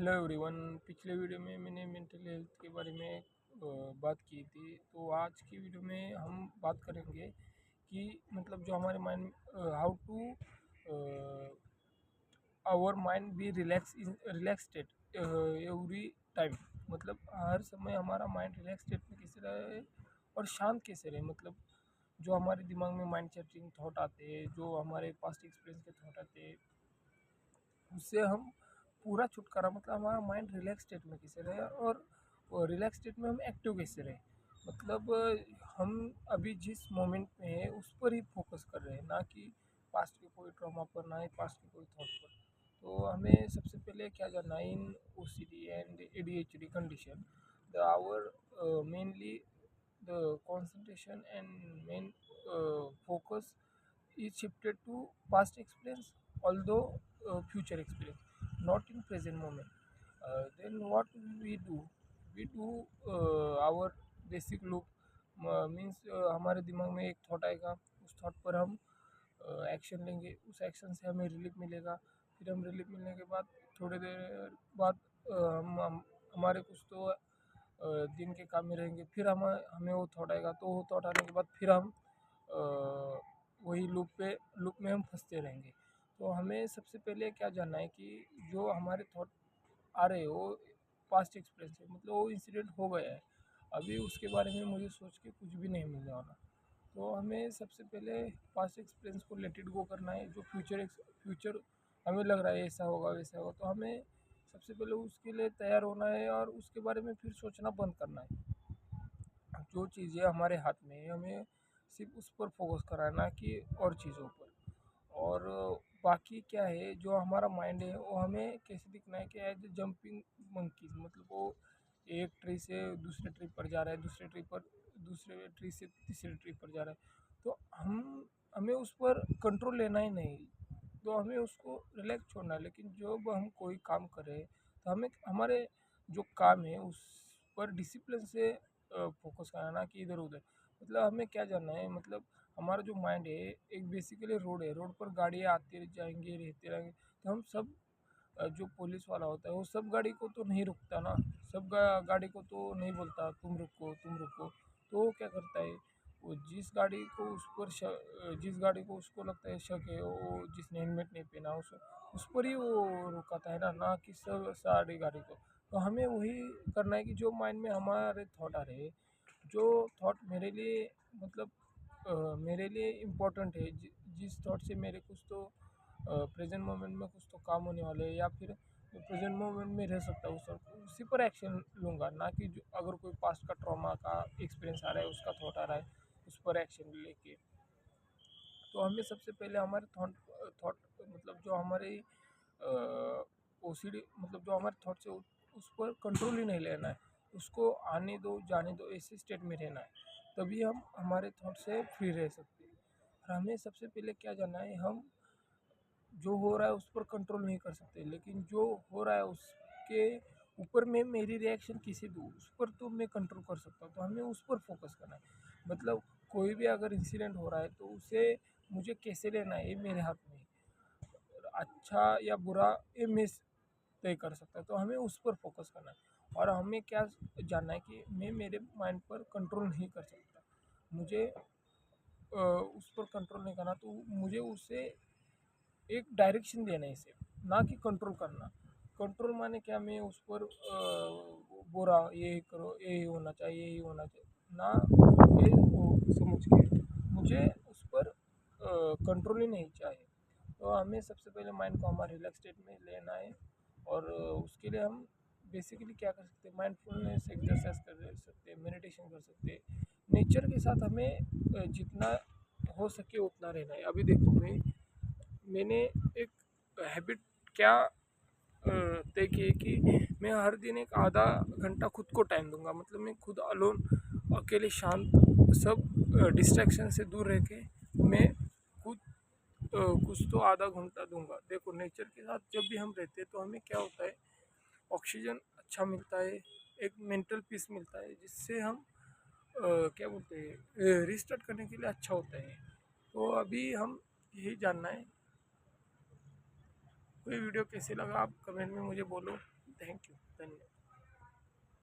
Hello everyone. पिछले video में मैंने मेंटल हेल्थ के बारे में बात की थी। तो आज की वीडियो में हम बात करेंगे कि मतलब जो हमारे mind how to our mind be relax state every time. मतलब हर समय हमारा माइंड रिलैक्स स्टेट में कैसे रहे और शांत कैसे रहे। मतलब जो हमारे दिमाग में माइंड सेटिंग थॉट आते हैं, जो हमारे पास्ट एक्सपीरियंस के थॉट आते हैं, उससे हम पूरा छुटकारा, मतलब हमारा माइंड रिलैक्स स्टेट में कैसे रहे और रिलैक्स स्टेट में हम एक्टिव कैसे रहे। मतलब हम अभी जिस मोमेंट में है उस पर ही फोकस कर रहे हैं, ना कि पास्ट के कोई ट्रॉमा पर, ना ही पास्ट के कोई थॉट पर। तो हमें सबसे पहले क्या जानना है, in OCD and ADHD condition the our mainly the concentration and main focus is shifted to past experience, although future experience, not in present moment. Then what we do? We do our basic loop, means हमारे दिमाग में एक thought आएगा, उस thought पर हम action लेंगे, उस एक्शन से हमें रिलीफ मिलेगा। फिर हम रिलीफ मिलने के बाद थोड़ी देर बाद हमारे कुछ तो दिन के काम में रहेंगे। फिर हमें वो थॉट आएगा, तो वो थॉट आने के बाद फिर हम वही लूप में हम फंसते रहेंगे। तो हमें सबसे पहले क्या जानना है कि जो हमारे थॉट आ रहे हैं वो पास्ट एक्सपीरियंस है, मतलब वो इंसिडेंट हो गया है, अभी उसके बारे में मुझे सोच के कुछ भी नहीं मिलने वाला। तो हमें सबसे पहले पास्ट एक्सपीरियंस को लेट इट गो करना है। जो फ्यूचर हमें लग रहा है ऐसा होगा वैसा होगा, तो हमें सबसे पहले उसके लिए तैयार होना है और उसके बारे में फिर सोचना बंद करना है। जो चीज़ें हमारे हाथ में है हमें सिर्फ उस पर फोकस करना है, ना कि और चीज़ों पर। और बाकी क्या है, जो हमारा माइंड है वो हमें कैसे दिखना है कि एज जंपिंग मंकीज, मतलब वो एक ट्री से दूसरे ट्री पर जा रहा है, दूसरे ट्री से तीसरे ट्री पर जा रहा है। तो हमें उस पर कंट्रोल लेना ही नहीं, तो हमें उसको रिलैक्स छोड़ना है। लेकिन जब हम कोई काम करें तो हमें हमारे जो काम है उस पर डिसिप्लिन से फोकस करना, ना कि इधर उधर। मतलब हमें क्या जानना है, मतलब हमारा जो माइंड है एक बेसिकली रोड है, रोड पर गाड़ियाँ आते जाएंगे रहते रहेंगे। तो हम सब जो पुलिस वाला होता है वो सब गाड़ी को तो नहीं रुकता ना, सब गाड़ी को तो नहीं बोलता तुम रुको तुम रुको। तो वो क्या करता है, वो जिस गाड़ी को उसको लगता है शक है, वो जिसने हेलमेट नहीं पहना उस पर ही वो रुकाता है ना कि सब सारी गाड़ी को। तो हमें वही करना है कि जो माइंड में हमारे थॉट आ रहे हैं, जो थॉट मेरे लिए, मतलब मेरे लिए इम्पोर्टेंट है, जिस थॉट से मेरे कुछ तो प्रेजेंट मोमेंट में कुछ तो काम होने वाले हैं, या फिर प्रेजेंट मोमेंट में रह सकता हूँ सर, उसी पर एक्शन लूँगा। ना कि जो अगर कोई पास्ट का ट्रॉमा का एक्सपीरियंस आ रहा है, उसका थॉट आ रहा है, उस पर एक्शन लेके। तो हमें सबसे पहले हमारे थॉट, मतलब जो हमारे OCD, मतलब जो हमारे थॉट्स है उस पर कंट्रोल ही नहीं लेना है, उसको आने दो जाने दो, ऐसे स्टेट में रहना है। तभी हम हमारे थॉट से फ्री रह सकते हैं। और हमें सबसे पहले क्या जानना है, हम जो हो रहा है उस पर कंट्रोल नहीं कर सकते, लेकिन जो हो रहा है उसके ऊपर मैं मेरी रिएक्शन किसे दूँ, उस पर तो मैं कंट्रोल कर सकता हूँ। तो हमें उस पर फोकस करना है। मतलब कोई भी अगर इंसिडेंट हो रहा है तो उसे मुझे कैसे लेना है ये मेरे हाथ में है। अच्छा या बुरा ये मैं तय कर सकता है। तो हमें उस पर फोकस करना है। और हमें क्या जानना है कि मैं मेरे माइंड पर कंट्रोल नहीं कर सकता, मुझे उस पर कंट्रोल नहीं करना, तो मुझे उसे एक डायरेक्शन देना है इसे, ना कि कंट्रोल करना। कंट्रोल माने क्या, मैं उस पर बोल रहा हूँ यही करो, यही होना चाहिए, यही होना चाहिए ना, ये वो समझ के मुझे उस पर कंट्रोल ही नहीं चाहिए। तो हमें सबसे पहले माइंड को हमारे रिलैक्स स्टेट में लेना है। और उसके लिए हम बेसिकली क्या कर सकते हैं, माइंडफुलनेस एक्सरसाइज कर सकते हैं, मेडिटेशन कर सकते हैं। नेचर के साथ हमें जितना हो सके उतना रहना है। अभी देखो, मैंने एक हैबिट क्या तय की है कि मैं हर दिन एक आधा घंटा खुद को टाइम दूंगा। मतलब मैं खुद अलोन, अकेले, शांत, सब डिस्ट्रैक्शन से दूर रह के मैं खुद कुछ तो आधा घंटा दूंगा। देखो, नेचर के साथ जब भी हम रहते हैं तो हमें क्या होता है, ऑक्सीजन अच्छा मिलता है, एक मेंटल पीस मिलता है, जिससे हम क्या बोलते हैं, रिस्टार्ट करने के लिए अच्छा होता है। तो अभी हम यही जानना है। कोई वीडियो कैसे लगा आप कमेंट में मुझे बोलो। Thank you.